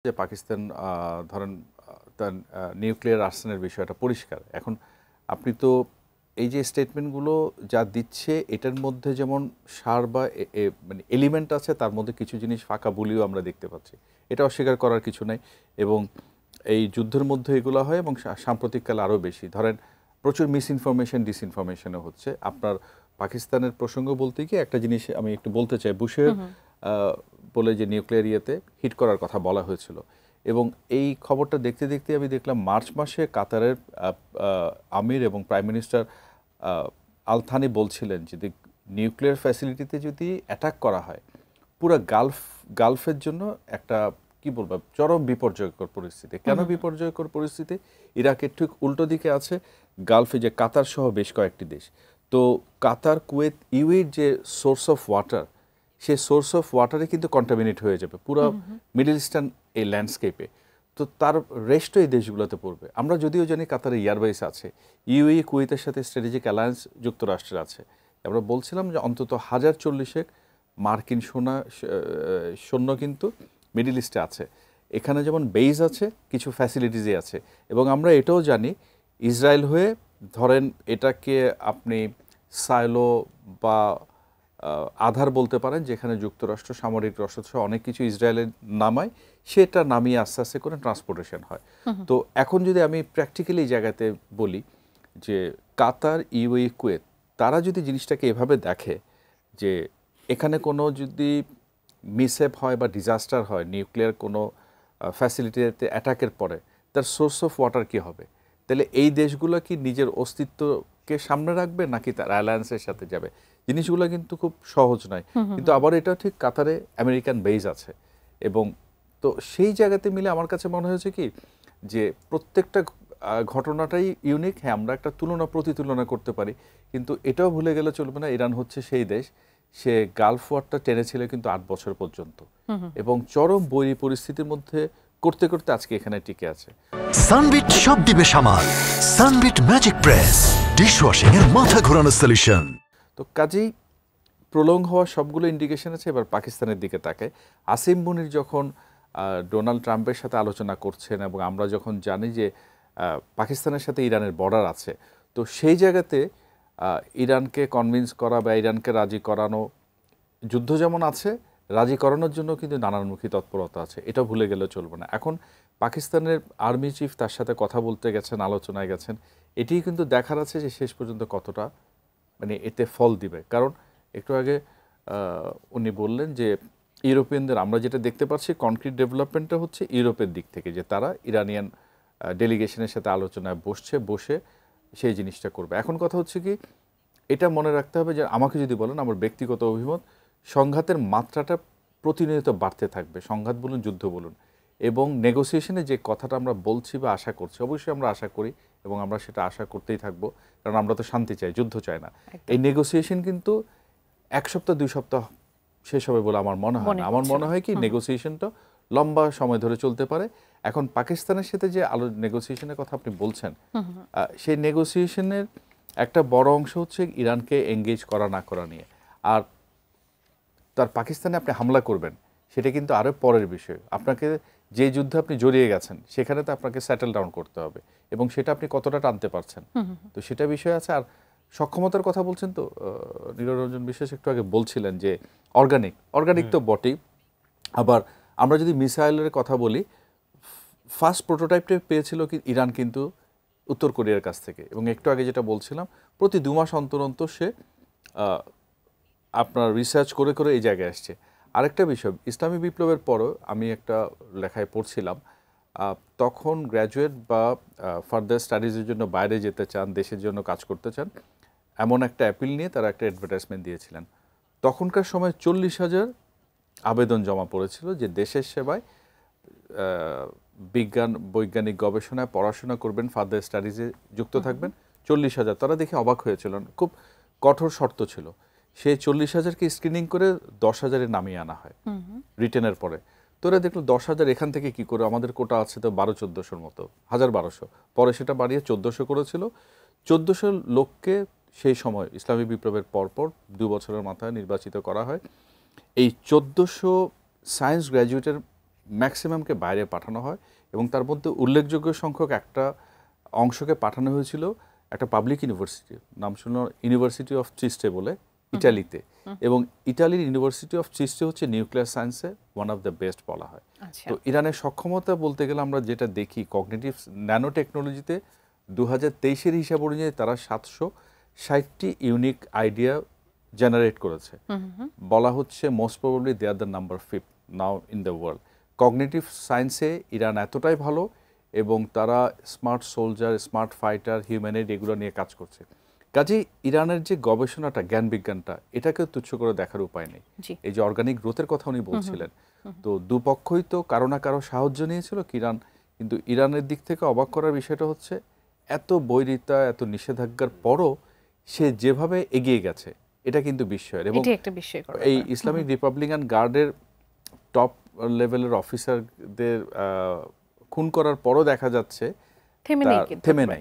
যে পাকিস্তান ধরেন তার নিউক্লিয়ার আর্সেনালের বিষয়টা পরিষ্কার। এখন আপনি তো এই যে স্টেটমেন্টগুলো যা দিচ্ছে এটার মধ্যে যেমন সার বা মানে এলিমেন্ট আছে, তার মধ্যে কিছু জিনিস ফাঁকা বলিও আমরা দেখতে পাচ্ছি। এটা অস্বীকার করার কিছু নাই। এবং এই যুদ্ধের মধ্যে এগুলো হয় এবং সাম্প্রতিককালে আরও বেশি। ধরেন প্রচুর মিসইনফরমেশন ডিসইনফরমেশনও হচ্ছে। আপনার পাকিস্তানের প্রসঙ্গ বলতে গিয়ে একটা জিনিস আমি একটু বলতে চাই। বুশের বলে যে নিউক্লিয়ার ইয়েতে হিট করার কথা বলা হয়েছিল, এবং এই খবরটা দেখতে দেখতে আমি দেখলাম মার্চ মাসে কাতারের আমির এবং প্রাইম মিনিস্টার আল থানি বলছিলেন যদি নিউক্লিয়ার ফ্যাসিলিটিতে যদি অ্যাটাক করা হয় পুরো গালফের জন্য একটা কি বলবো চরম বিপর্যয়কর পরিস্থিতি। কেন বিপর্যয়কর পরিস্থিতি? ইরাকের ঠিক উল্টো দিকে আছে গালফে যে কাতার সহ বেশ কয়েকটি দেশ। তো কাতার, কুয়েত, ইউএর যে সোর্স অফ ওয়াটার, সেই সোর্স অফ ওয়াটারে কিন্তু কন্টামিনেট হয়ে যাবে পুরো মিডল ইস্টার্ন এই ল্যান্ডস্কেপে। তো তার রেস্টও এই দেশগুলোতে পড়বে। আমরা যদিও জানি কাতারে এয়ারবেস আছে, ইউএই কুয়েতের সাথে স্ট্র্যাটেজিক অ্যালায়েন্স যুক্তরাষ্ট্রের আছে। আমরা বলছিলাম যে অন্তত 1040 মার্কিন সৈন্য কিন্তু মিডল ইস্টে আছে। এখানে যেমন বেইজ আছে, কিছু ফ্যাসিলিটিসই আছে। এবং আমরা এটাও জানি ইসরায়েল হয়ে ধরেন এটাকে আপনি সাইলো বা আধার বলতে পারেন, যেখানে যুক্তরাষ্ট্র সামরিক রসদ সহ অনেক কিছু ইসরায়েলের নামায়, সেটা নামিয়ে আস্তে আস্তে করে ট্রান্সপোর্টেশন হয়। তো এখন যদি আমি প্র্যাকটিক্যালি জায়গাতে বলি যে কাতার, ইউএই, কুয়েত তারা যদি জিনিসটাকে এভাবে দেখে যে এখানে কোনো যদি মিসহ্যাপ হয় বা ডিজাস্টার হয় নিউক্লিয়ার কোনো ফ্যাসিলিটিতে অ্যাটাকের পরে, তার সোর্স অফ ওয়াটার কী হবে, তাহলে এই দেশগুলো কি নিজের অস্তিত্বকে সামনে রাখবে নাকি তার অ্যালায়েন্সের সাথে যাবে? জিনিসগুলো কিন্তু খুব সহজ নয়। কিন্তু আবার এটা ঠিক কাতারে আমেরিকান বেজ আছে, এবং তো সেই জায়গাতে মিলে আমার কাছে মনে হয়েছে কি যে প্রত্যেকটা ঘটনাটাই ইউনিক। হ্যাঁ, আমরা একটা প্রতিতুলনা করতে পারি, কিন্তু এটাও ভুলে গেলে চলবে না ইরান হচ্ছে সেই দেশ, সে গালফ ওয়ারটা টেনেছিল কিন্তু 8 বছর পর্যন্ত, এবং চরম বৈরী পরিস্থিতির মধ্যে করতে করতে আজকে এখানে টিকে আছে। সানবিট সব দিবে সামাল। সানবিট ম্যাজিক প্রেস ডিশওয়াশিং এর মাথা ঘোরানো সলিউশন। তো কাজেই প্রলং হওয়ার সবগুলো ইন্ডিকেশন আছে। এবার পাকিস্তানের দিকে তাকায়। আসিম মুনির যখন ডোনাল্ড ট্রাম্পের সাথে আলোচনা করছেন, এবং আমরা যখন জানি যে পাকিস্তানের সাথে ইরানের বর্ডার আছে, তো সেই জায়গাতে ইরানকে কনভিন্স করা বা ইরানকে রাজি করানো, যুদ্ধ যেমন আছে রাজি করানোর জন্য কিন্তু নানানমুখী তৎপরতা আছে, এটা ভুলে গেলে চলবে না। এখন পাকিস্তানের আর্মি চিফ তার সাথে কথা বলতে গেছেন, আলোচনায় গেছেন, এটিই কিন্তু দেখার আছে যে শেষ পর্যন্ত কতটা মানে এতে ফল দিবে। কারণ একটু আগে উনি বললেন যে ইউরোপিয়ানদের আমরা যেটা দেখতে পাচ্ছি কনক্রিট ডেভেলপমেন্টটা হচ্ছে ইউরোপের দিক থেকে, যে তারা ইরানিয়ান ডেলিগেশনের সাথে আলোচনায় বসে সেই জিনিসটা করবে। এখন কথা হচ্ছে কি, এটা মনে রাখতে হবে যে আমাকে যদি বলেন আমার ব্যক্তিগত অভিমত, সংঘাতের মাত্রাটা প্রতিনিয়ত বাড়তে থাকবে, সংঘাত বলুন যুদ্ধ বলুন, এবং নেগোসিয়েশনে যে কথাটা আমরা বলছি বা আশা করছি, অবশ্যই আমরা আশা করি এবং আমরা সেটা আশা করতেই থাকবো, কারণ আমরা তো শান্তি চাই, যুদ্ধ চাই না। এই নেগোসিয়েশন কিন্তু 1 সপ্তাহ 2 সপ্তাহ শেষ হবে বলে আমার মনে হয় না। আমার মনে হয় কি নেগোসিয়েশনটা লম্বা সময় ধরে চলতে পারে। এখন পাকিস্তানের সাথে যে নেগোসিয়েশনের কথা আপনি বলছেন, সেই নেগোসিয়েশনের একটা বড় অংশ হচ্ছে ইরানকে এঙ্গেজ করা না করা নিয়ে। আর তার পাকিস্তানে আপনি হামলা করবেন সেটা কিন্তু আরও পরের বিষয়। আপনাকে যে যুদ্ধে আপনি জড়িয়ে গেছেন সেখানে তো আপনাকে সেটেল ডাউন করতে হবে, এবং সেটা আপনি কতটা টানতে পারছেন, তো সেটা বিষয় আছে। আর সক্ষমতার কথা বলছেন, তো নীররঞ্জন বিশ্বাস একটু আগে বলছিলেন যে অর্গানিক তো বটেই। আবার আমরা যদি মিসাইলের কথা বলি, ফার্স্ট প্রোটোটাইপটা পেয়েছিল কি ইরান কিন্তু উত্তর কোরিয়ার কাছ থেকে, এবং একটু আগে যেটা বলছিলাম প্রতি 2 মাস অন্তর অন্তর সে আপনার রিসার্চ করে করে এই জায়গায় আসছে। আরেকটা বিষয়, ইসলামী বিপ্লবের পরও আমি একটা লেখায় পড়ছিলাম, তখন গ্র্যাজুয়েট বা ফার্দার স্টাডিজের জন্য বাইরে যেতে চান, দেশের জন্য কাজ করতে চান, এমন একটা অ্যাপিল নিয়ে তারা একটা অ্যাডভার্টাইজমেন্ট দিয়েছিলেন। তখনকার সময় 40,000 আবেদন জমা পড়েছিল যে দেশের সেবায় বৈজ্ঞানিক গবেষণায় পড়াশোনা করবেন, ফার্দার স্টাডিজে যুক্ত থাকবেন। 40,000, তারা দেখে অবাক হয়েছিলেন, খুব কঠোর শর্ত ছিল। সেই 40,000কে স্ক্রিনিং করে 10,000-এ নামিয়ে আনা হয় রিটেনের পরে। তোরা দেখলো 10,000 এখান থেকে কি করে, আমাদের কোটা আছে তো 1200-1400-র মতো, 1200, পরে সেটা বাড়িয়ে 1400 করেছিল। 1400 লোককে সেই সময় ইসলামী বিপ্লবের পরপর 2 বছরের মাথায় নির্বাচিত করা হয়। এই 1400 সায়েন্স গ্র্যাজুয়েটের ম্যাক্সিমামকে বাইরে পাঠানো হয় এবং তার মধ্যে উল্লেখযোগ্য সংখ্যক একটা অংশকে পাঠানো হয়েছিল একটা পাবলিক ইউনিভার্সিটি, নাম শুনো ইউনিভার্সিটি অফ চিস্টে বলে, ইটালিতে। এবং ইটালির ইউনিভার্সিটি অফ চিস্টে হচ্ছে নিউক্লিয়ার সায়েন্সে ওয়ান অফ দ্য বেস্ট বলা হয়। তো ইরানের সক্ষমতা বলতে গেলে আমরা যেটা দেখি কগনিটিভ ন্যানো টেকনোলজিতে 2023-এর হিসাব অনুযায়ী তারা 760টি ইউনিক আইডিয়া জেনারেট করেছে। বলা হচ্ছে most probably they are the number 5 now in the world. Cognitive সায়েন্সে ইরান এতটাই ভালো এবং তারা smart soldier, smart fighter, humanoid এগুলো নিয়ে কাজ করছে। কাজেই ইরানের যে গবেষণাটা, জ্ঞান বিজ্ঞানটা, এটাকে তুচ্ছ করে দেখার উপায় নেই। এই যে অর্গানিক গ্রোথের কথা উনি বলছিলেন, তো দুপক্ষই তো কারো না কারো সাহায্য নিয়েছিল ইরান। কিন্তু ইরানের দিক থেকে অবাক করার বিষয়টা হচ্ছে এত বৈরিতা, এত নিষেধাজ্ঞার পরও সে যেভাবে এগিয়ে গেছে, এটা কিন্তু বিস্ময়ের। এবং এই ইসলামিক রিপাবলিকান গার্ডের টপ লেভেলের অফিসারদের খুন করার পরও দেখা যাচ্ছে থেমে নাই।